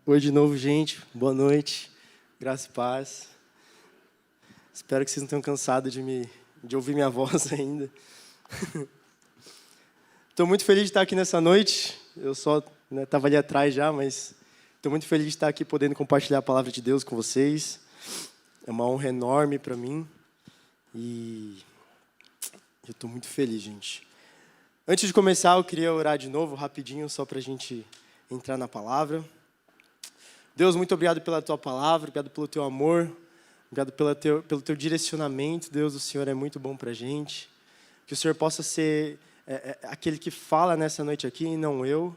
Oi de novo, gente. Boa noite. Graça e paz. Espero que vocês não tenham cansado de ouvir minha voz ainda. Estou muito feliz de estar aqui nessa noite. Eu só estava ali atrás já, mas estou muito feliz de estar aqui podendo compartilhar a palavra de Deus com vocês. É uma honra enorme para mim e eu estou muito feliz, gente. Antes de começar, eu queria orar de novo, rapidinho, só para a gente entrar na palavra. Deus, muito obrigado pela Tua palavra, obrigado pelo Teu amor, obrigado pelo teu direcionamento. Deus, o Senhor é muito bom para a gente. Que o Senhor possa ser aquele que fala nessa noite aqui e não eu.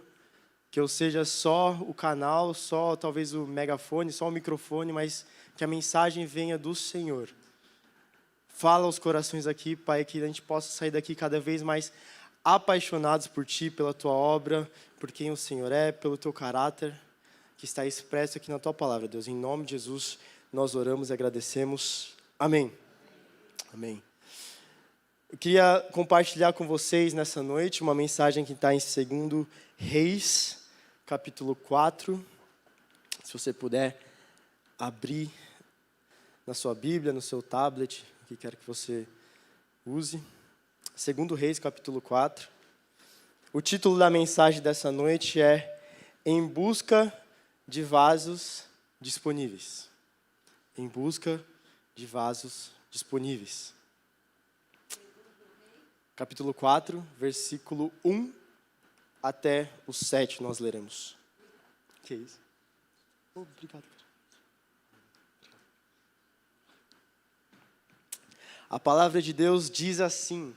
Que eu seja só o canal, só talvez o megafone, só o microfone, mas que a mensagem venha do Senhor. Fala aos corações aqui, Pai, que a gente possa sair daqui cada vez mais apaixonados por Ti, pela Tua obra, por quem o Senhor é, pelo Teu caráter, que está expresso aqui na Tua palavra, Deus. Em nome de Jesus, nós oramos e agradecemos. Amém. Amém. Eu queria compartilhar com vocês nessa noite uma mensagem que está em 2 Reis, capítulo 4. Se você puder abrir na sua Bíblia, no seu tablet, o que quer que você use. 2 Reis, capítulo 4. O título da mensagem dessa noite é Em Busca de Vasos Disponíveis. Em busca de vasos disponíveis. Capítulo 4, versículo 1 até o 7 nós leremos. Que é isso? Obrigado. A palavra de Deus diz assim: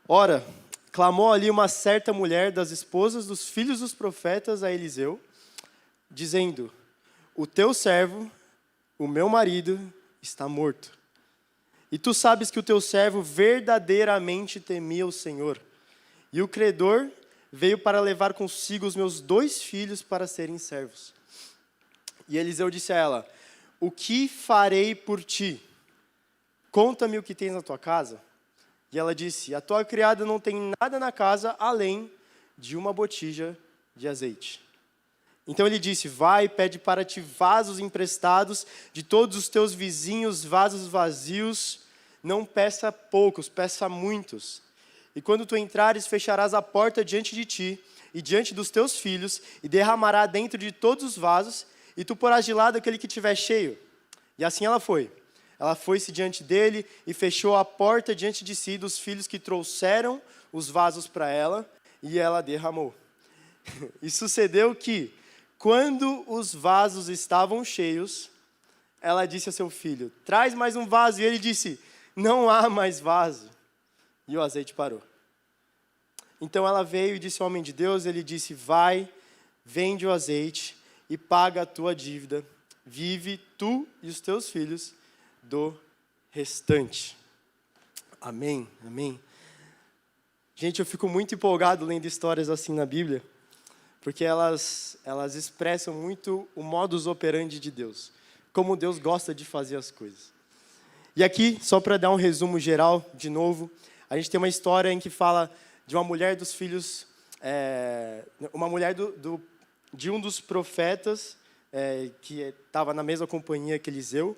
Ora, clamou ali uma certa mulher das esposas dos filhos dos profetas a Eliseu, dizendo: O teu servo, o meu marido, está morto. E tu sabes que o teu servo verdadeiramente temia o Senhor. E o credor veio para levar consigo os meus 2 filhos para serem servos. E Eliseu disse a ela: O que farei por ti? Conta-me o que tens na tua casa. E ela disse: A tua criada não tem nada na casa além de uma botija de azeite. Então ele disse: Vai, pede para ti vasos emprestados de todos os teus vizinhos, vasos vazios. Não peça poucos, peça muitos. E quando tu entrares, fecharás a porta diante de ti e diante dos teus filhos, e derramará dentro de todos os vasos, e tu porás de lado aquele que tiver cheio. E assim ela foi. Ela foi-se diante dele e fechou a porta diante de si dos filhos que trouxeram os vasos para ela, e ela derramou. E sucedeu que, quando os vasos estavam cheios, ela disse a seu filho: Traz mais um vaso. E ele disse: Não há mais vaso. E o azeite parou. Então ela veio e disse ao homem de Deus, ele disse: Vai, vende o azeite e paga a tua dívida. Vive tu e os teus filhos do restante. Amém, amém. Gente, eu fico muito empolgado lendo histórias assim na Bíblia, porque elas expressam muito o modus operandi de Deus, como Deus gosta de fazer as coisas. E aqui, só para dar um resumo geral, de novo, a gente tem uma história em que fala de uma mulher dos filhos, uma mulher de um dos profetas, que estava na mesma companhia que Eliseu,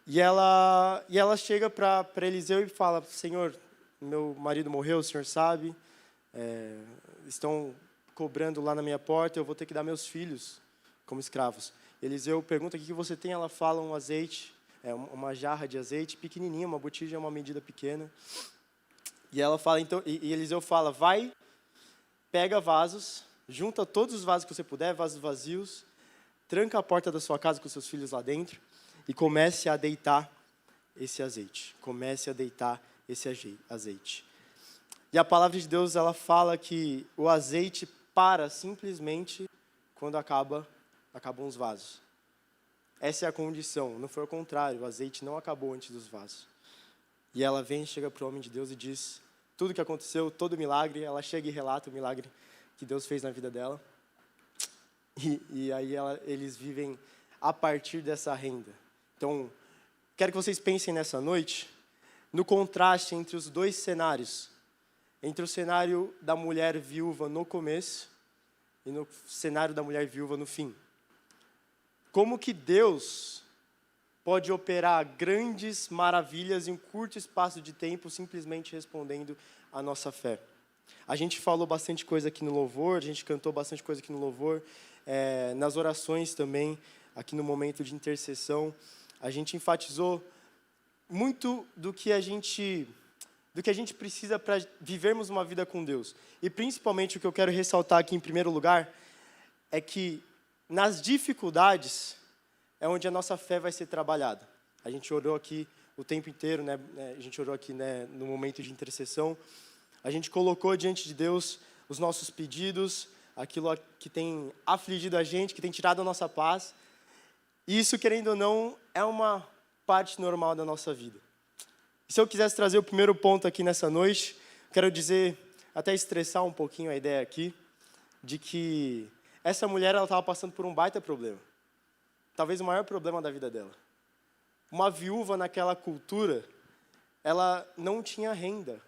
e ela chega para Eliseu e fala: Senhor, meu marido morreu, o senhor sabe, estão cobrando lá na minha porta, eu vou ter que dar meus filhos como escravos. Eliseu pergunta: o que você tem? Ela fala: um azeite, uma jarra de azeite pequenininha, uma botija é uma medida pequena. E ela fala, então, e Eliseu fala: vai, pega vasos, junta todos os vasos que você puder, vasos vazios, tranca a porta da sua casa com seus filhos lá dentro e comece a deitar esse azeite. Comece a deitar esse azeite. E a palavra de Deus, ela fala que o azeite para simplesmente quando acabam os vasos. Essa é a condição, não foi o contrário, o azeite não acabou antes dos vasos. E ela vem, chega para o homem de Deus e diz tudo o que aconteceu, todo o milagre. Ela chega e relata o milagre que Deus fez na vida dela. E aí eles vivem a partir dessa renda. Então, quero que vocês pensem nessa noite no contraste entre os 2 cenários. Entre o cenário da mulher viúva no começo e no cenário da mulher viúva no fim. Como que Deus pode operar grandes maravilhas em um curto espaço de tempo, simplesmente respondendo à nossa fé? A gente falou bastante coisa aqui no louvor, a gente cantou bastante coisa aqui no louvor, nas orações também, aqui no momento de intercessão, a gente enfatizou muito do que a gente precisa para vivermos uma vida com Deus. E principalmente o que eu quero ressaltar aqui em primeiro lugar é que nas dificuldades é onde a nossa fé vai ser trabalhada. A gente orou aqui o tempo inteiro, né? A gente orou aqui, né, no momento de intercessão. A gente colocou diante de Deus os nossos pedidos, aquilo que tem afligido a gente, que tem tirado a nossa paz. E isso, querendo ou não, é uma parte normal da nossa vida. E se eu quisesse trazer o primeiro ponto aqui nessa noite, quero dizer, até estressar um pouquinho a ideia aqui, de que essa mulher estava passando por um baita problema. Talvez o maior problema da vida dela. Uma viúva naquela cultura, ela não tinha renda.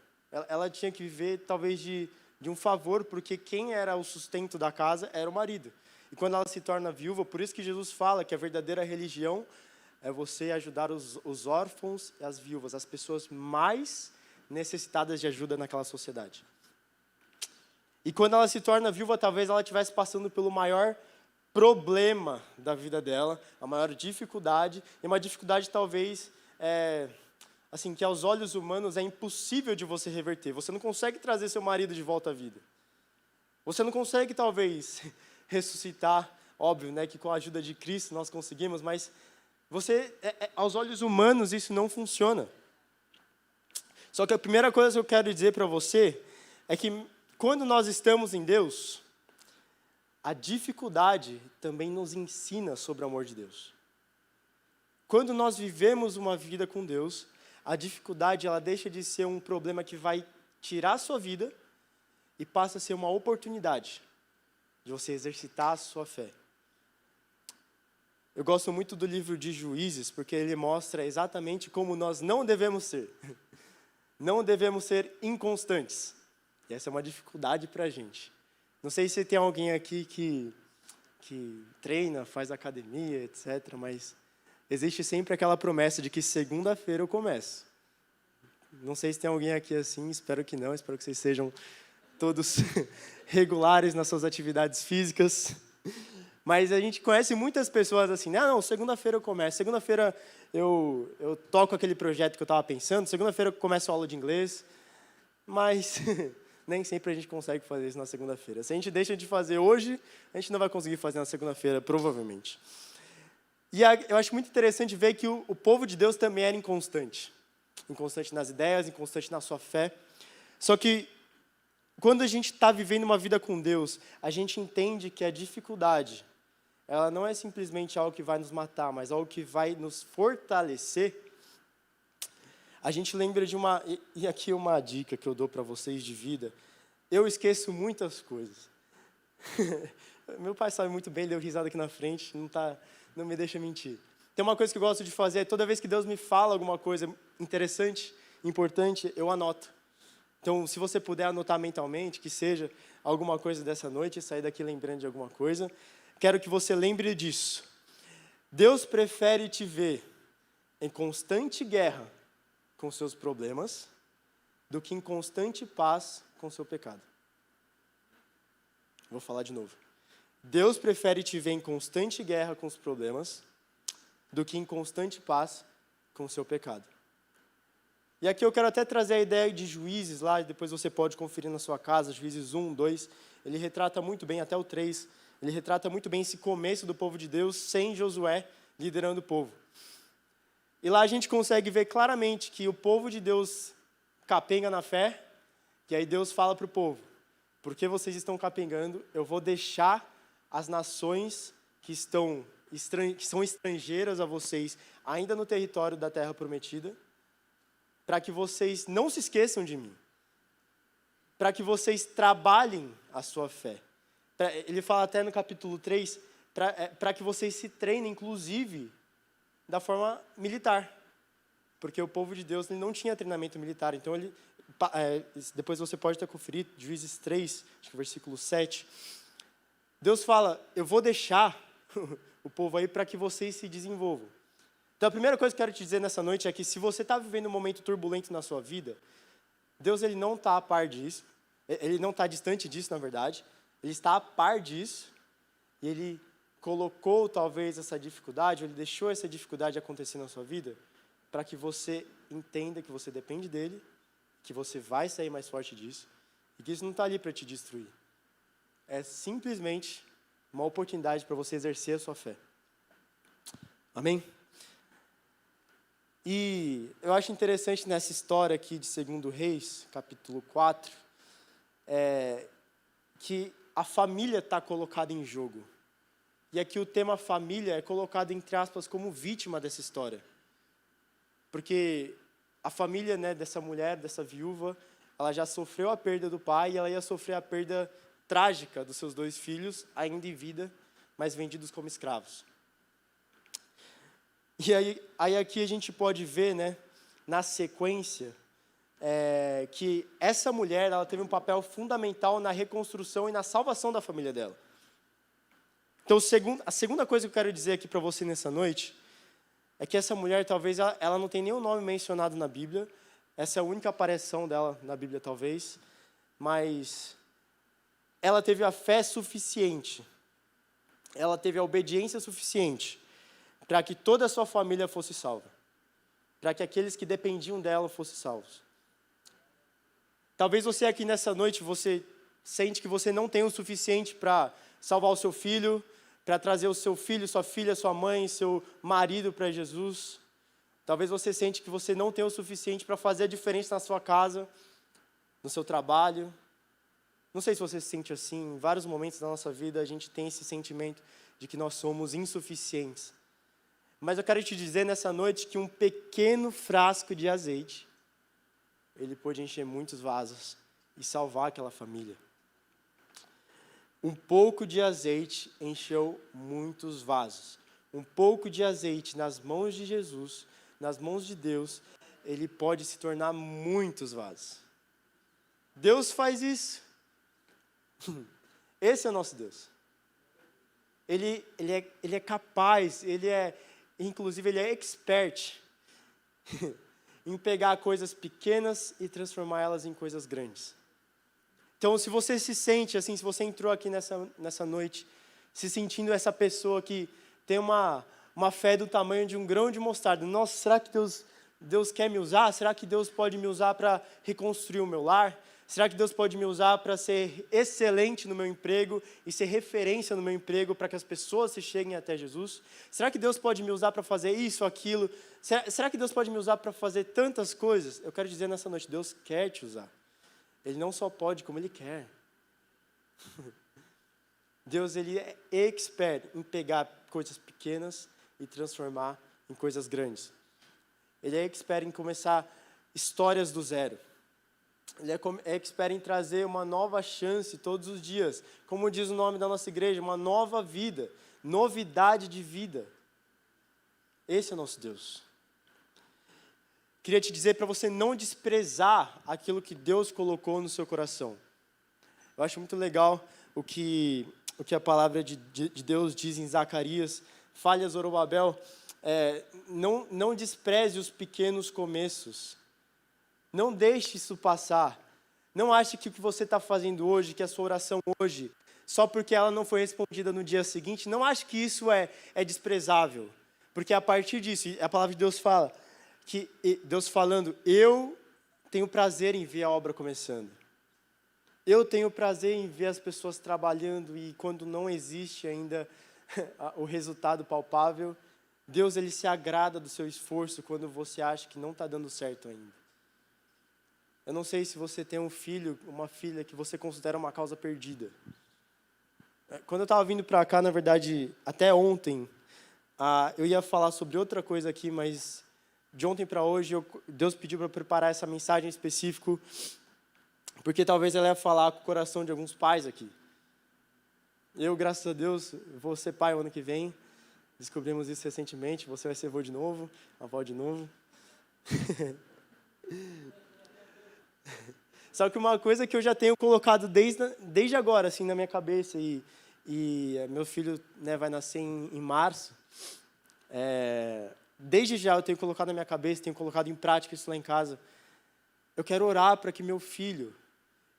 Ela tinha que viver, talvez, de um favor, porque quem era o sustento da casa era o marido. E quando ela se torna viúva, por isso que Jesus fala que a verdadeira religião é você ajudar os órfãos e as viúvas, as pessoas mais necessitadas de ajuda naquela sociedade. E quando ela se torna viúva, talvez ela estivesse passando pelo maior problema da vida dela, a maior dificuldade, e uma dificuldade talvez, assim, que aos olhos humanos é impossível de você reverter. Você não consegue trazer seu marido de volta à vida. Você não consegue, talvez, ressuscitar, óbvio, né, que com a ajuda de Cristo nós conseguimos, mas aos olhos humanos isso não funciona. Só que a primeira coisa que eu quero dizer para você é que quando nós estamos em Deus, a dificuldade também nos ensina sobre o amor de Deus. Quando nós vivemos uma vida com Deus, a dificuldade ela deixa de ser um problema que vai tirar a sua vida e passa a ser uma oportunidade de você exercitar a sua fé. Eu gosto muito do livro de Juízes, porque ele mostra exatamente como nós não devemos ser. Não devemos ser inconstantes. E essa é uma dificuldade para a gente. Não sei se tem alguém aqui que treina, faz academia, etc., mas existe sempre aquela promessa de que segunda-feira eu começo. Não sei se tem alguém aqui assim, espero que não, espero que vocês sejam todos regulares nas suas atividades físicas. Mas a gente conhece muitas pessoas assim, não, segunda-feira eu começo, segunda-feira eu toco aquele projeto que eu estava pensando, segunda-feira eu começo a aula de inglês, mas nem sempre a gente consegue fazer isso na segunda-feira. Se a gente deixa de fazer hoje, a gente não vai conseguir fazer na segunda-feira, provavelmente. E eu acho muito interessante ver que o povo de Deus também era inconstante. Inconstante nas ideias, inconstante na sua fé. Só que, quando a gente está vivendo uma vida com Deus, a gente entende que a dificuldade, ela não é simplesmente algo que vai nos matar, mas algo que vai nos fortalecer. A gente lembra de e aqui uma dica que eu dou para vocês de vida, eu esqueço muitas coisas. Meu pai sabe muito bem, deu risada aqui na frente, não me deixa mentir. Tem uma coisa que eu gosto de fazer, toda vez que Deus me fala alguma coisa interessante, importante, eu anoto. Então, se você puder anotar mentalmente, que seja alguma coisa dessa noite, sair daqui lembrando de alguma coisa, quero que você lembre disso. Deus prefere te ver em constante guerra com seus problemas, do que em constante paz com seu pecado. Vou falar de novo. Deus prefere te ver em constante guerra com os problemas, do que em constante paz com seu pecado. E aqui eu quero até trazer a ideia de Juízes lá, e depois você pode conferir na sua casa, Juízes 1, 2, ele retrata muito bem, até o 3, ele retrata muito bem esse começo do povo de Deus, sem Josué liderando o povo. E lá a gente consegue ver claramente que o povo de Deus capenga na fé, e aí Deus fala para o povo, porque vocês estão capengando, eu vou deixar as nações que são estrangeiras a vocês, ainda no território da terra prometida, para que vocês não se esqueçam de mim, para que vocês trabalhem a sua fé. Ele fala até no capítulo 3, para que vocês se treinem, inclusive, da forma militar, porque o povo de Deus ele não tinha treinamento militar, então depois você pode até conferir, Juízes 3, acho que versículo 7, Deus fala, eu vou deixar o povo aí para que vocês se desenvolvam. Então, a primeira coisa que eu quero te dizer nessa noite é que se você está vivendo um momento turbulento na sua vida, Deus ele não está a par disso, ele não está distante disso, na verdade, ele está a par disso, e ele colocou talvez essa dificuldade, ou ele deixou essa dificuldade acontecer na sua vida, para que você entenda que você depende dele, que você vai sair mais forte disso, e que isso não está ali para te destruir. É simplesmente uma oportunidade para você exercer a sua fé. Amém? E eu acho interessante nessa história aqui de 2 Reis, capítulo 4, que a família está colocada em jogo. E aqui o tema família é colocado, entre aspas, como vítima dessa história. Porque a família, né, dessa mulher, dessa viúva, ela já sofreu a perda do pai e ela ia sofrer a perda trágica dos seus 2 filhos, ainda em vida, mas vendidos como escravos. E aí aqui a gente pode ver, né, na sequência, que essa mulher ela teve um papel fundamental na reconstrução e na salvação da família dela. Então, a segunda coisa que eu quero dizer aqui para você nessa noite é que essa mulher, talvez, ela não tem nenhum nome mencionado na Bíblia. Essa é a única aparição dela na Bíblia, talvez. Mas ela teve a fé suficiente, ela teve a obediência suficiente para que toda a sua família fosse salva, para que aqueles que dependiam dela fossem salvos. Talvez você aqui nessa noite, você sente que você não tem o suficiente para salvar o seu filho, para trazer o seu filho, sua filha, sua mãe, seu marido para Jesus. Talvez você sente que você não tem o suficiente para fazer a diferença na sua casa, no seu trabalho. Não sei se você se sente assim. Em vários momentos da nossa vida, a gente tem esse sentimento de que nós somos insuficientes. Mas eu quero te dizer nessa noite que um pequeno frasco de azeite, ele pode encher muitos vasos e salvar aquela família. Um pouco de azeite encheu muitos vasos. Um pouco de azeite nas mãos de Jesus, nas mãos de Deus, ele pode se tornar muitos vasos. Deus faz isso. Esse é o nosso Deus. Ele é capaz, inclusive ele é expert em pegar coisas pequenas e transformá-las em coisas grandes. Então, se você se sente assim, se você entrou aqui nessa noite, se sentindo essa pessoa que tem uma fé do tamanho de um grão de mostarda, nossa, será que Deus quer me usar? Será que Deus pode me usar para reconstruir o meu lar? Será que Deus pode me usar para ser excelente no meu emprego e ser referência no meu emprego para que as pessoas se cheguem até Jesus? Será que Deus pode me usar para fazer isso, aquilo? Será que Deus pode me usar para fazer tantas coisas? Eu quero dizer nessa noite, Deus quer te usar. Ele não só pode, como Ele quer. Deus, Ele é expert em pegar coisas pequenas e transformar em coisas grandes. Ele é expert em começar histórias do zero. Ele é expert em trazer uma nova chance todos os dias. Como diz o nome da nossa igreja, uma nova vida, novidade de vida. Esse é o nosso Deus. Queria te dizer para você não desprezar aquilo que Deus colocou no seu coração. Eu acho muito legal o que a palavra de Deus diz em Zacarias. Fale a Zorobabel, não despreze os pequenos começos. Não deixe isso passar. Não ache que o que você está fazendo hoje, que a sua oração hoje, só porque ela não foi respondida no dia seguinte, não ache que isso é desprezável. Porque a partir disso, a palavra de Deus fala, que Deus falando, eu tenho prazer em ver a obra começando. Eu tenho prazer em ver as pessoas trabalhando e quando não existe ainda o resultado palpável, Deus ele se agrada do seu esforço quando você acha que não está dando certo ainda. Eu não sei se você tem um filho, uma filha que você considera uma causa perdida. Quando eu estava vindo para cá, na verdade, até ontem, eu ia falar sobre outra coisa aqui, mas de ontem para hoje, Deus pediu para eu preparar essa mensagem específica, porque talvez ela ia falar com o coração de alguns pais aqui. Eu, graças a Deus, vou ser pai o ano que vem. Descobrimos isso recentemente. Você vai ser avô de novo, avó de novo. Só que uma coisa que eu já tenho colocado desde agora, assim, na minha cabeça, e e meu filho, né, vai nascer em março. Desde já eu tenho colocado na minha cabeça, tenho colocado em prática isso lá em casa. Eu quero orar para que meu filho,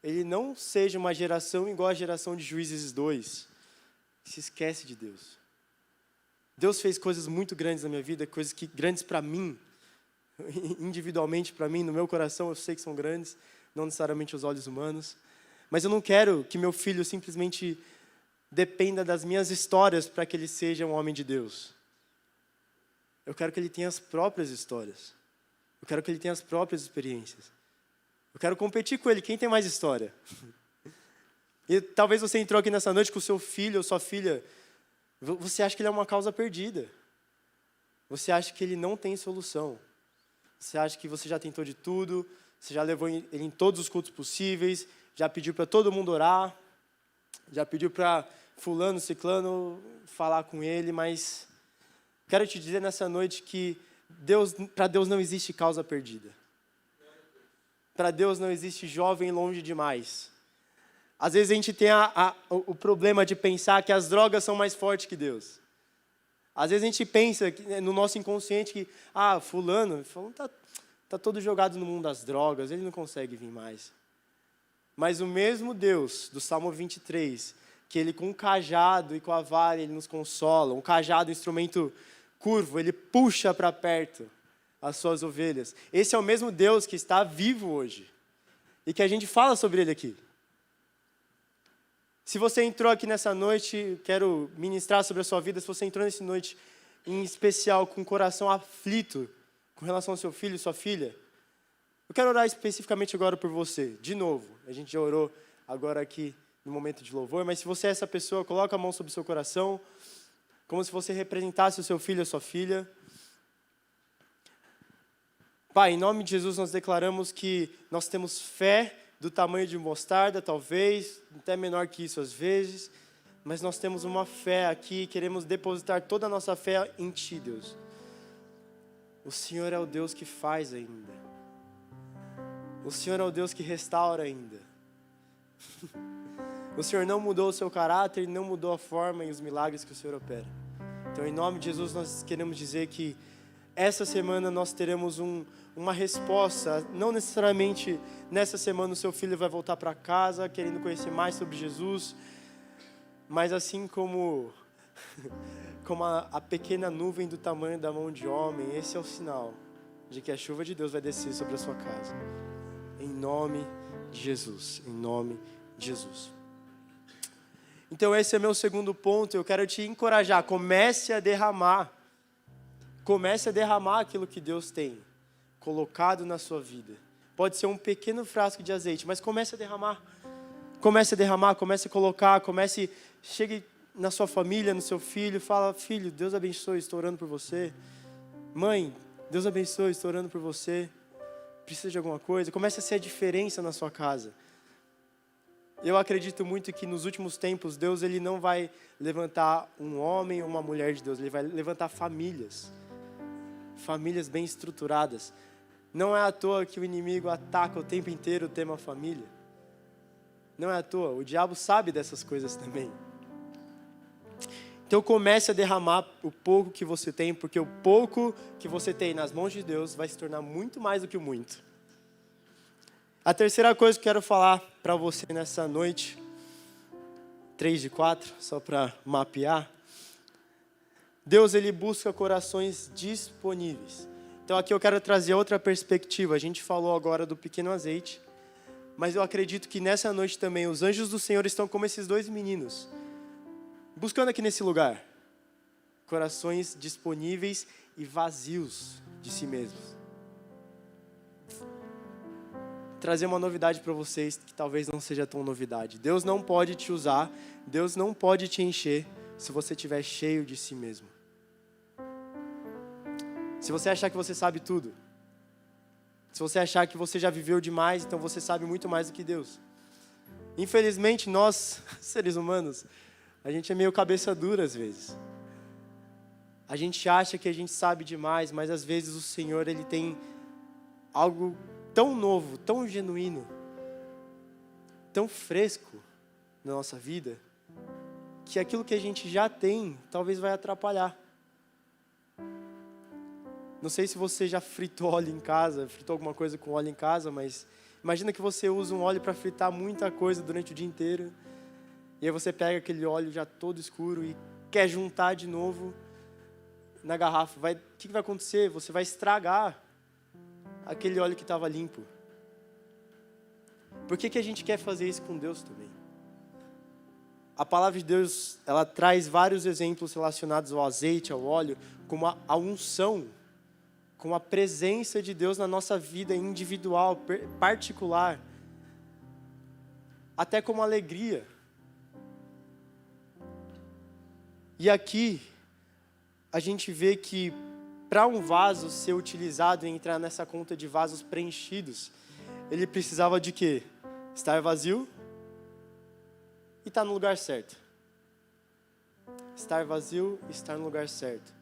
ele não seja uma geração igual a geração de Juízes 2, que se esquece de Deus. Deus fez coisas muito grandes na minha vida, coisas grandes para mim, individualmente para mim, no meu coração eu sei que são grandes, não necessariamente aos olhos humanos. Mas eu não quero que meu filho simplesmente dependa das minhas histórias para que ele seja um homem de Deus. Eu quero que ele tenha as próprias histórias. Eu quero que ele tenha as próprias experiências. Eu quero competir com ele. Quem tem mais história? E talvez você entrou aqui nessa noite com o seu filho ou sua filha. Você acha que ele é uma causa perdida. Você acha que ele não tem solução. Você acha que você já tentou de tudo. Você já levou ele em todos os cultos possíveis. Já pediu para todo mundo orar. Já pediu para fulano, ciclano falar com ele. Mas quero te dizer nessa noite que para Deus não existe causa perdida. Para Deus não existe jovem longe demais. Às vezes a gente tem o problema de pensar que as drogas são mais fortes que Deus. Às vezes a gente pensa no nosso inconsciente que, fulano tá todo jogado no mundo das drogas, ele não consegue vir mais. Mas o mesmo Deus do Salmo 23, que ele com o cajado e com a vara ele nos consola, um cajado, um instrumento curvo, ele puxa para perto as suas ovelhas. Esse é o mesmo Deus que está vivo hoje e que a gente fala sobre ele aqui. Se você entrou aqui nessa noite, quero ministrar sobre a sua vida, se você entrou nessa noite em especial com o coração aflito com relação ao seu filho e sua filha, eu quero orar especificamente agora por você. De novo, a gente já orou agora aqui no momento de louvor, mas se você é essa pessoa, coloca a mão sobre o seu coração, como se você representasse o seu filho ou a sua filha. Pai, em nome de Jesus, nós declaramos que nós temos fé do tamanho de mostarda, talvez, até menor que isso às vezes, mas nós temos uma fé aqui, queremos depositar toda a nossa fé em Ti, Deus. O Senhor é o Deus que faz ainda. O Senhor é o Deus que restaura ainda. O Senhor não mudou o seu caráter e não mudou a forma e os milagres que o Senhor opera. Então, em nome de Jesus, nós queremos dizer que essa semana nós teremos uma resposta. Não necessariamente nessa semana o seu filho vai voltar para casa querendo conhecer mais sobre Jesus, mas assim como a pequena nuvem do tamanho da mão de homem, esse é o sinal de que a chuva de Deus vai descer sobre a sua casa. Em nome de Jesus, em nome de Jesus. Então esse é meu segundo ponto, eu quero te encorajar, comece a derramar aquilo que Deus tem colocado na sua vida. Pode ser um pequeno frasco de azeite, mas comece a derramar, comece a colocar, chegue na sua família, no seu filho, fala: filho, Deus abençoe, estou orando por você. Mãe, Deus abençoe, estou orando por você. Precisa de alguma coisa? Comece a ser a diferença na sua casa. Eu acredito muito que nos últimos tempos, Deus ele não vai levantar um homem ou uma mulher de Deus, Ele vai levantar famílias bem estruturadas. Não é à toa que o inimigo ataca o tempo inteiro o tema família. Não é à toa, o diabo sabe dessas coisas também. Então comece a derramar o pouco que você tem, porque o pouco que você tem nas mãos de Deus vai se tornar muito mais do que o muito. A terceira coisa que quero falar para você nessa noite, 3 de 4, só para mapear. Deus, Ele busca corações disponíveis. Então aqui eu quero trazer outra perspectiva. A gente falou agora do pequeno azeite, mas eu acredito que nessa noite também os anjos do Senhor estão como esses dois meninos, buscando aqui nesse lugar, corações disponíveis e vazios de si mesmos. Trazer uma novidade para vocês que talvez não seja tão novidade. Deus não pode te usar, Deus não pode te encher se você estiver cheio de si mesmo. Se você achar que você sabe tudo, se você achar que você já viveu demais, então você sabe muito mais do que Deus. Infelizmente, nós, seres humanos, a gente é meio cabeça dura às vezes. A gente acha que a gente sabe demais, mas às vezes o Senhor, Ele tem algo tão novo, tão genuíno, tão fresco na nossa vida, que aquilo que a gente já tem talvez vai atrapalhar. Não sei se você já fritou óleo em casa, fritou alguma coisa com óleo em casa, mas imagina que você usa um óleo para fritar muita coisa durante o dia inteiro. E aí você pega aquele óleo já todo escuro e quer juntar de novo na garrafa. O que vai acontecer? Você vai estragar aquele óleo que estava limpo. Por que a gente quer fazer isso com Deus também? A palavra de Deus, ela traz vários exemplos relacionados ao azeite, ao óleo, como a unção, com a presença de Deus na nossa vida individual, particular, até como alegria. E aqui, a gente vê que para um vaso ser utilizado e entrar nessa conta de vasos preenchidos, ele precisava de quê? Estar vazio e estar no lugar certo. Estar vazio e estar no lugar certo.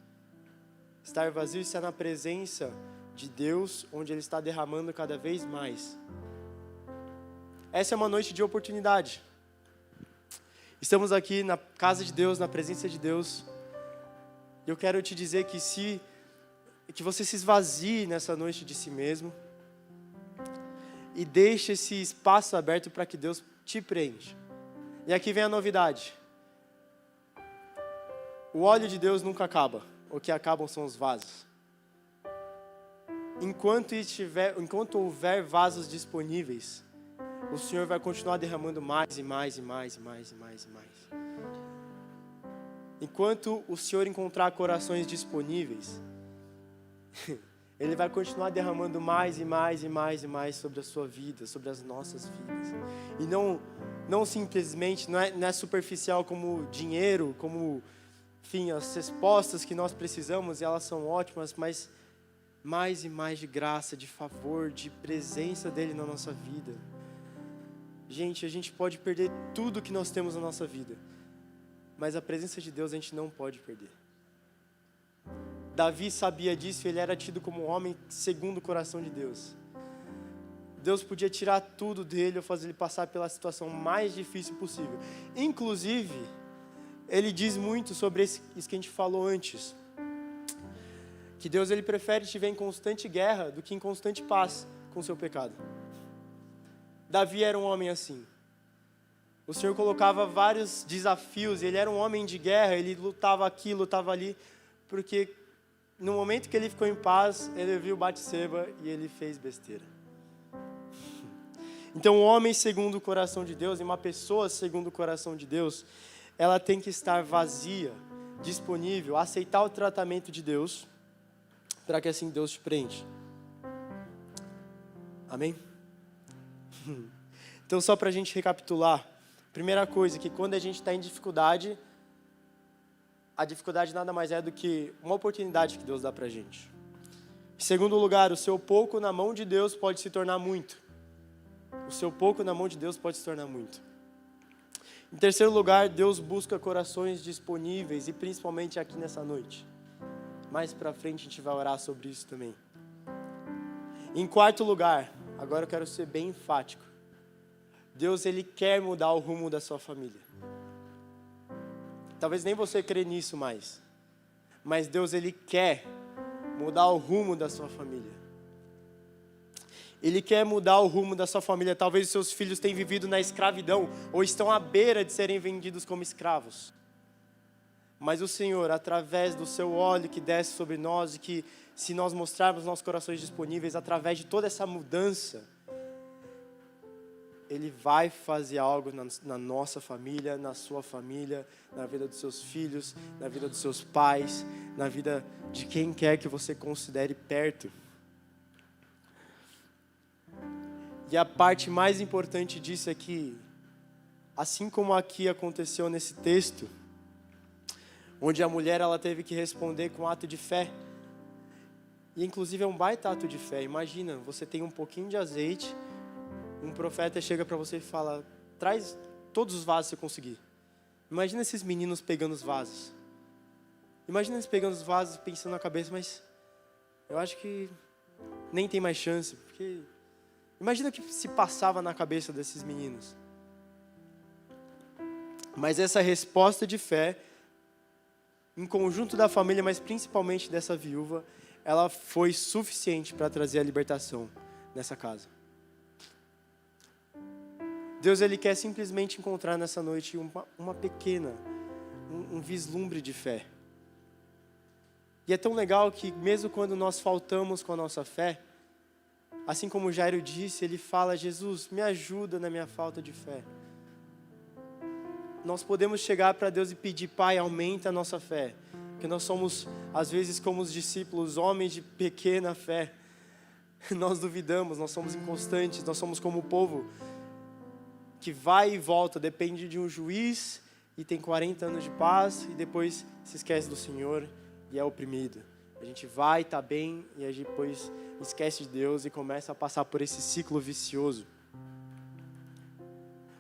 Estar vazio e estar na presença de Deus, onde Ele está derramando cada vez mais. Essa é uma noite de oportunidade. Estamos aqui na casa de Deus, na presença de Deus. E eu quero te dizer que você se esvazie nessa noite de si mesmo. E deixe esse espaço aberto para que Deus te preencha. E aqui vem a novidade. O óleo de Deus nunca acaba. O que acabam são os vasos. Enquanto houver vasos disponíveis, o Senhor vai continuar derramando mais e mais e mais e mais e mais e mais. Enquanto o Senhor encontrar corações disponíveis, Ele vai continuar derramando mais e mais e mais e mais sobre a sua vida, sobre as nossas vidas. E não simplesmente, não é superficial como dinheiro, como, enfim, as respostas que nós precisamos, e elas são ótimas, mas mais e mais de graça, de favor, de presença dEle na nossa vida. Gente, a gente pode perder tudo que nós temos na nossa vida, mas a presença de Deus a gente não pode perder. Davi sabia disso e ele era tido como um homem segundo o coração de Deus. Deus podia tirar tudo dele ou fazer ele passar pela situação mais difícil possível. Inclusive, ele diz muito sobre isso que a gente falou antes. Que Deus ele prefere te ver em constante guerra do que em constante paz com o seu pecado. Davi era um homem assim. O Senhor colocava vários desafios, ele era um homem de guerra, ele lutava aqui, lutava ali, porque no momento que ele ficou em paz, ele viu Batseba e ele fez besteira. Então, um homem segundo o coração de Deus e uma pessoa segundo o coração de Deus, ela tem que estar vazia, disponível, aceitar o tratamento de Deus, para que assim Deus te preencha. Amém? Então, só para a gente recapitular, primeira coisa, que quando a gente está em dificuldade, a dificuldade nada mais é do que uma oportunidade que Deus dá para a gente. Em segundo lugar, o seu pouco na mão de Deus pode se tornar muito. O seu pouco na mão de Deus pode se tornar muito. Em terceiro lugar, Deus busca corações disponíveis, e principalmente aqui nessa noite. Mais para frente a gente vai orar sobre isso também. Em quarto lugar, agora eu quero ser bem enfático. Deus, Ele quer mudar o rumo da sua família. Talvez nem você crê nisso mais. Mas Deus, Ele quer mudar o rumo da sua família. Ele quer mudar o rumo da sua família. Talvez os seus filhos tenham vivido na escravidão ou estão à beira de serem vendidos como escravos. Mas o Senhor, através do seu óleo que desce sobre nós e que, se nós mostrarmos nossos corações disponíveis, através de toda essa mudança, Ele vai fazer algo na nossa família, na sua família, na vida dos seus filhos, na vida dos seus pais, na vida de quem quer que você considere perto. E a parte mais importante disso é que, assim como aqui aconteceu nesse texto, onde a mulher ela teve que responder com um ato de fé, e inclusive é um baita ato de fé. Imagina, você tem um pouquinho de azeite, um profeta chega para você e fala, traz todos os vasos que você conseguir. Imagina esses meninos pegando os vasos. Imagina eles pegando os vasos e pensando na cabeça, mas eu acho que nem tem mais chance, porque imagina o que se passava na cabeça desses meninos. Mas essa resposta de fé, em conjunto da família, mas principalmente dessa viúva, ela foi suficiente para trazer a libertação nessa casa. Deus, Ele quer simplesmente encontrar nessa noite uma pequena, um vislumbre de fé. E é tão legal que mesmo quando nós faltamos com a nossa fé, assim como Jairo disse, ele fala: Jesus, me ajuda na minha falta de fé. Nós podemos chegar para Deus e pedir: Pai, aumenta a nossa fé. Porque nós somos, às vezes, como os discípulos, homens de pequena fé. Nós duvidamos, nós somos inconstantes, nós somos como o povo que vai e volta, depende de um juiz e tem 40 anos de paz e depois se esquece do Senhor e é oprimido. A gente vai, está bem e aí depois esquece de Deus e começa a passar por esse ciclo vicioso.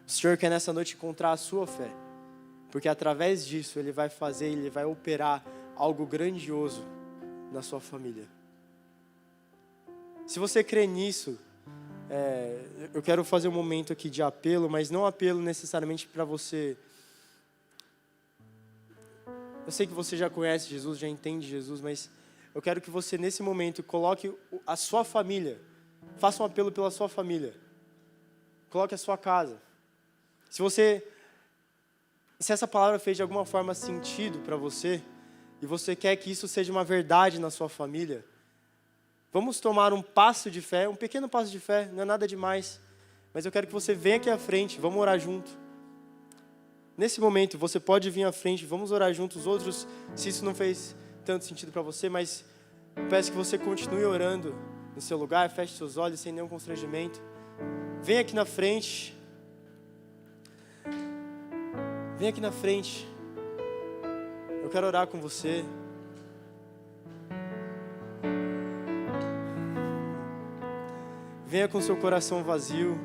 O Senhor quer nessa noite encontrar a sua fé, porque através disso Ele vai fazer, Ele vai operar algo grandioso na sua família. Se você crê nisso, eu quero fazer um momento aqui de apelo, mas não apelo necessariamente para você. Eu sei que você já conhece Jesus, já entende Jesus, mas eu quero que você nesse momento coloque a sua família, faça um apelo pela sua família, coloque a sua casa. Se essa palavra fez de alguma forma sentido para você, e você quer que isso seja uma verdade na sua família, vamos tomar um passo de fé, um pequeno passo de fé, não é nada demais, mas eu quero que você venha aqui à frente, vamos orar junto. Nesse momento, você pode vir à frente, vamos orar juntos. Os outros, se isso não fez tanto sentido para você, mas eu peço que você continue orando no seu lugar, feche seus olhos sem nenhum constrangimento. Vem aqui na frente. Vem aqui na frente. Eu quero orar com você. Venha com seu coração vazio.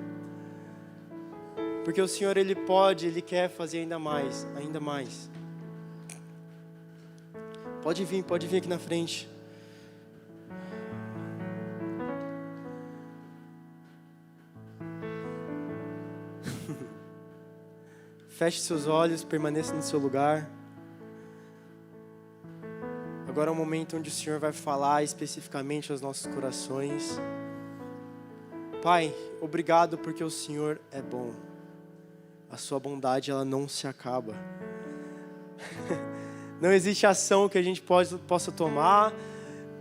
Porque o Senhor, Ele pode, Ele quer fazer ainda mais, ainda mais. Pode vir aqui na frente. Feche seus olhos, permaneça no seu lugar. Agora é o momento onde o Senhor vai falar especificamente aos nossos corações. Pai, obrigado porque o Senhor é bom. A sua bondade, ela não se acaba. Não existe ação que a gente possa tomar,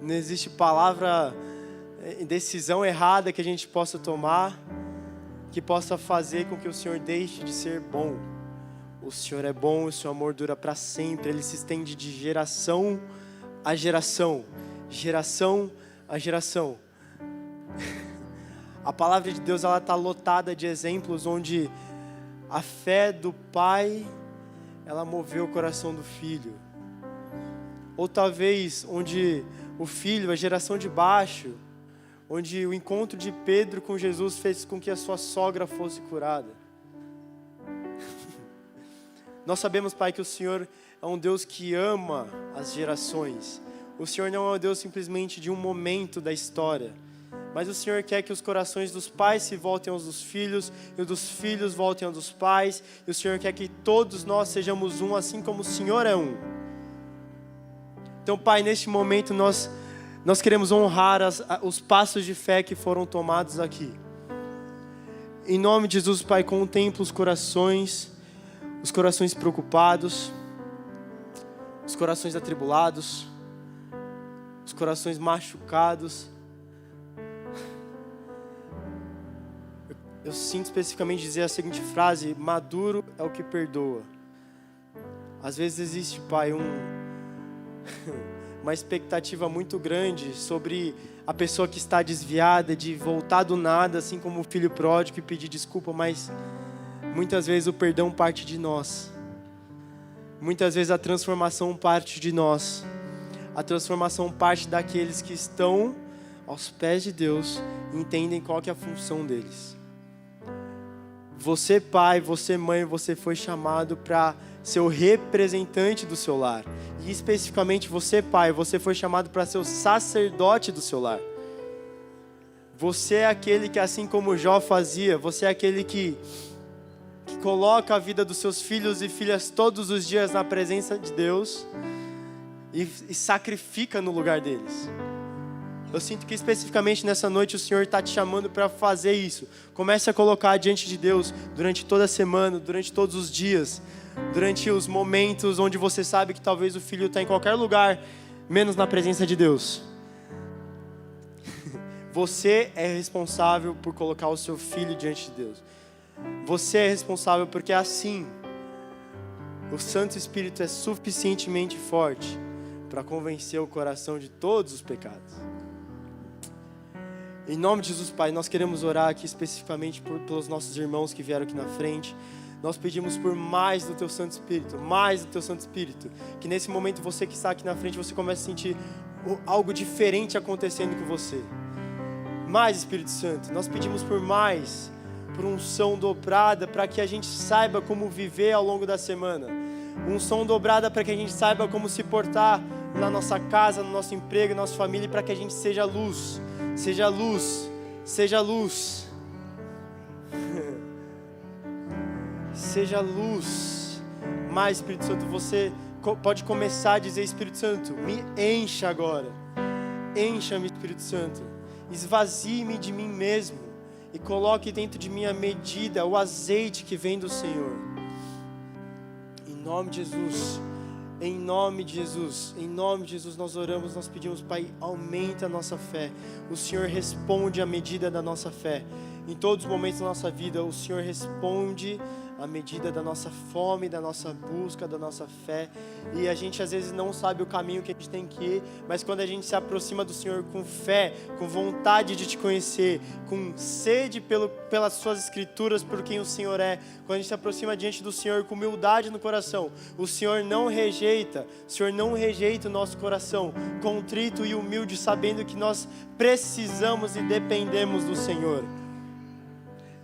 não existe palavra, decisão errada que a gente possa tomar, que possa fazer com que o Senhor deixe de ser bom. O Senhor é bom, o seu amor dura para sempre, Ele se estende de geração a geração, geração a geração. A palavra de Deus, ela está lotada de exemplos onde a fé do pai, ela moveu o coração do filho. Ou talvez onde o filho, a geração de baixo, onde o encontro de Pedro com Jesus fez com que a sua sogra fosse curada. Nós sabemos, Pai, que o Senhor é um Deus que ama as gerações. O Senhor não é um Deus simplesmente de um momento da história, mas o Senhor quer que os corações dos pais se voltem aos dos filhos, e os dos filhos voltem aos dos pais, e o Senhor quer que todos nós sejamos um, assim como o Senhor é um. Então, Pai, neste momento nós queremos honrar os passos de fé que foram tomados aqui. Em nome de Jesus, Pai, contempla os corações preocupados, os corações atribulados, os corações machucados. Eu sinto especificamente dizer a seguinte frase: maduro é o que perdoa. Às vezes existe, Pai, uma expectativa muito grande sobre a pessoa que está desviada, de voltar do nada, assim como o filho pródigo, e pedir desculpa, mas muitas vezes o perdão parte de nós. Muitas vezes a transformação parte de nós. A transformação parte daqueles que estão aos pés de Deus e entendem qual que é a função deles. Você, pai, você, mãe, você foi chamado para ser o representante do seu lar. E especificamente você, pai, você foi chamado para ser o sacerdote do seu lar. Você é aquele que, assim como Jó fazia, você é aquele que coloca a vida dos seus filhos e filhas todos os dias na presença de Deus e sacrifica no lugar deles. Eu sinto que especificamente nessa noite o Senhor está te chamando para fazer isso. Comece a colocar diante de Deus durante toda a semana, durante todos os dias, durante os momentos onde você sabe que talvez o filho está em qualquer lugar, menos na presença de Deus. Você é responsável por colocar o seu filho diante de Deus. Você é responsável porque assim o Santo Espírito é suficientemente forte para convencer o coração de todos os pecados. Em nome de Jesus, Pai, nós queremos orar aqui especificamente pelos nossos irmãos que vieram aqui na frente. Nós pedimos por mais do Teu Santo Espírito, mais do Teu Santo Espírito. Que nesse momento você que está aqui na frente, você comece a sentir algo diferente acontecendo com você. Mais, Espírito Santo, nós pedimos por mais, por unção dobrada, para que a gente saiba como viver ao longo da semana. Unção dobrada para que a gente saiba como se portar na nossa casa, no nosso emprego, na nossa família, para que a gente seja luz. Seja luz, seja luz. Seja luz. Mais, Espírito Santo, você pode começar a dizer: Espírito Santo, me encha agora. Encha-me, Espírito Santo. Esvazie-me de mim mesmo e coloque dentro de mim a medida, o azeite que vem do Senhor. Em nome de Jesus. Em nome de Jesus, em nome de Jesus nós oramos, nós pedimos, Pai, aumenta a nossa fé. O Senhor responde à medida da nossa fé. Em todos os momentos da nossa vida, o Senhor responde à medida da nossa fome, da nossa busca, da nossa fé. E a gente às vezes não sabe o caminho que a gente tem que ir, mas quando a gente se aproxima do Senhor com fé, com vontade de te conhecer, com sede pelas suas escrituras, por quem o Senhor é, quando a gente se aproxima diante do Senhor com humildade no coração, o Senhor não rejeita o nosso coração contrito e humilde, sabendo que nós precisamos e dependemos do Senhor.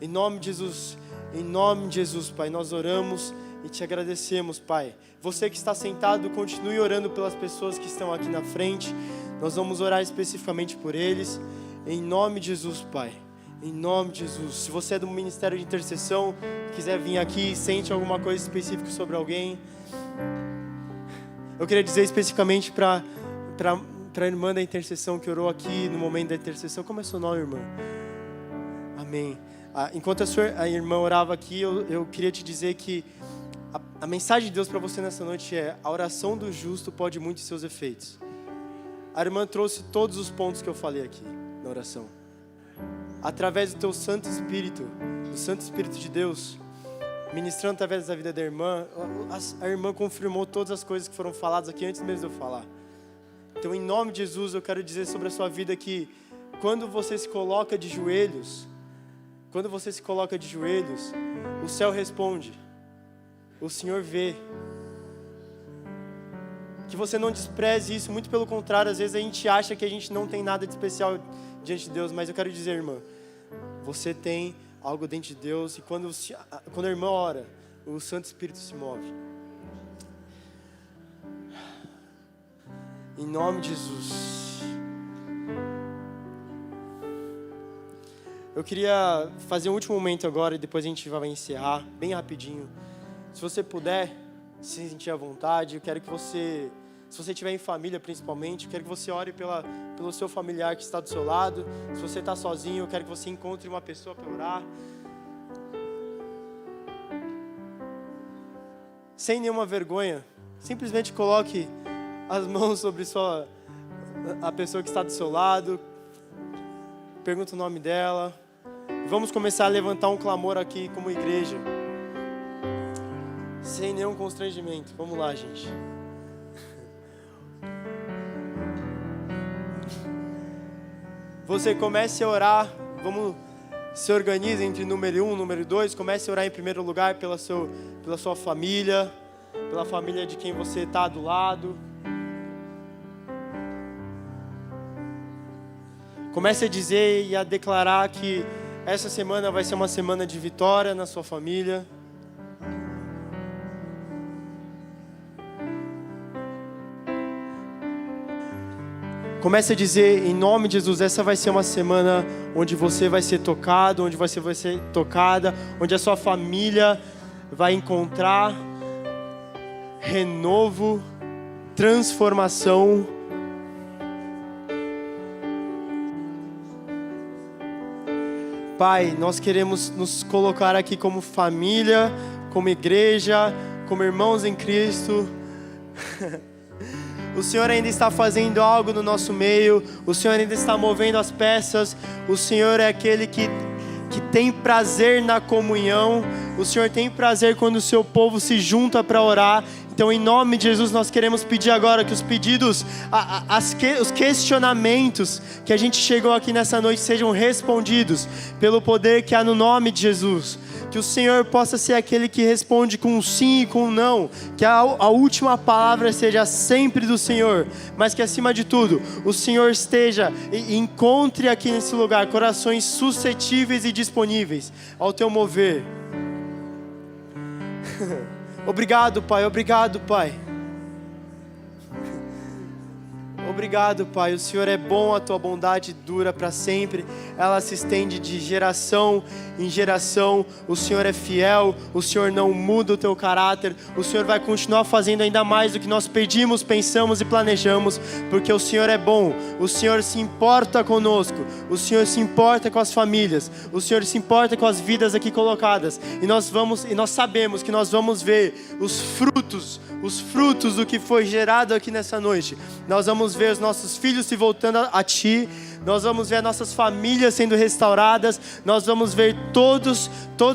Em nome de Jesus, Pai, nós oramos e te agradecemos, Pai. Você que está sentado, continue orando pelas pessoas que estão aqui na frente. Nós vamos orar especificamente por eles. Em nome de Jesus, Pai. Em nome de Jesus. Se você é do Ministério de Intercessão, quiser vir aqui e sente alguma coisa específica sobre alguém, eu queria dizer especificamente para a irmã da intercessão que orou aqui no momento da intercessão. Como é seu nome, irmã? Amém. Enquanto a irmã orava aqui, eu queria te dizer que a mensagem de Deus para você nessa noite é: a oração do justo pode muito em seus efeitos. A irmã trouxe todos os pontos que eu falei aqui na oração. Através do teu Santo Espírito, do Santo Espírito de Deus, ministrando através da vida da irmã, a irmã confirmou todas as coisas que foram faladas aqui antes mesmo de eu falar. Então, em nome de Jesus, eu quero dizer sobre a sua vida que quando você se coloca de joelhos, o céu responde, o Senhor vê. Que você não despreze isso, muito pelo contrário, às vezes a gente acha que a gente não tem nada de especial diante de Deus, mas eu quero dizer, irmã, você tem algo dentro de Deus, e quando a irmã ora, o Santo Espírito se move. Em nome de Jesus. Eu queria fazer um último momento agora e depois a gente vai encerrar, bem rapidinho. Se você puder, se sentir à vontade, eu quero que você, se você estiver em família principalmente, eu quero que você ore pelo seu familiar que está do seu lado. Se você está sozinho, eu quero que você encontre uma pessoa para orar. Sem nenhuma vergonha, simplesmente coloque as mãos sobre a pessoa que está do seu lado, pergunta o nome dela. Vamos começar a levantar um clamor aqui como igreja, sem nenhum constrangimento. Vamos lá, gente. Você comece a orar, vamos se organize entre número 1 e número 2, comece a orar em primeiro lugar pela sua família, pela família de quem você está do lado. Comece a dizer e a declarar que essa semana vai ser uma semana de vitória na sua família. Comece a dizer, em nome de Jesus, essa vai ser uma semana onde você vai ser tocado, onde você vai ser tocada, onde a sua família vai encontrar renovo, transformação. Pai, nós queremos nos colocar aqui como família, como igreja, como irmãos em Cristo. O Senhor ainda está fazendo algo no nosso meio, o Senhor ainda está movendo as peças, o Senhor é aquele que tem prazer na comunhão, o Senhor tem prazer quando o seu povo se junta para orar. Então, em nome de Jesus, nós queremos pedir agora que os pedidos, os questionamentos que a gente chegou aqui nessa noite sejam respondidos pelo poder que há no nome de Jesus. Que o Senhor possa ser aquele que responde com um sim e com um não. Que a última palavra seja sempre do Senhor. Mas que, acima de tudo, o Senhor esteja e encontre aqui nesse lugar corações suscetíveis e disponíveis ao teu mover. Obrigado, Pai. Obrigado, Pai. Obrigado, Pai. O Senhor é bom, a tua bondade dura para sempre. Ela se estende de geração em geração. O Senhor é fiel, o Senhor não muda o teu caráter. O Senhor vai continuar fazendo ainda mais do que nós pedimos, pensamos e planejamos, porque o Senhor é bom. O Senhor se importa conosco. O Senhor se importa com as famílias. O Senhor se importa com as vidas aqui colocadas. E nós sabemos que nós vamos ver os frutos do que foi gerado aqui nessa noite. Nós vamos ver os nossos filhos se voltando a Ti. Nós vamos ver nossas famílias sendo restauradas. Nós vamos ver todos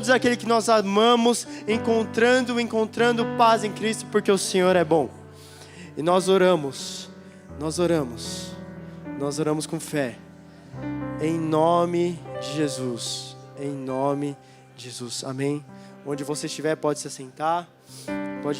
aqueles que nós amamos encontrando paz em Cristo, porque o Senhor é bom. E nós oramos com fé, em nome de Jesus, em nome de Jesus, amém. Onde você estiver, pode se assentar, pode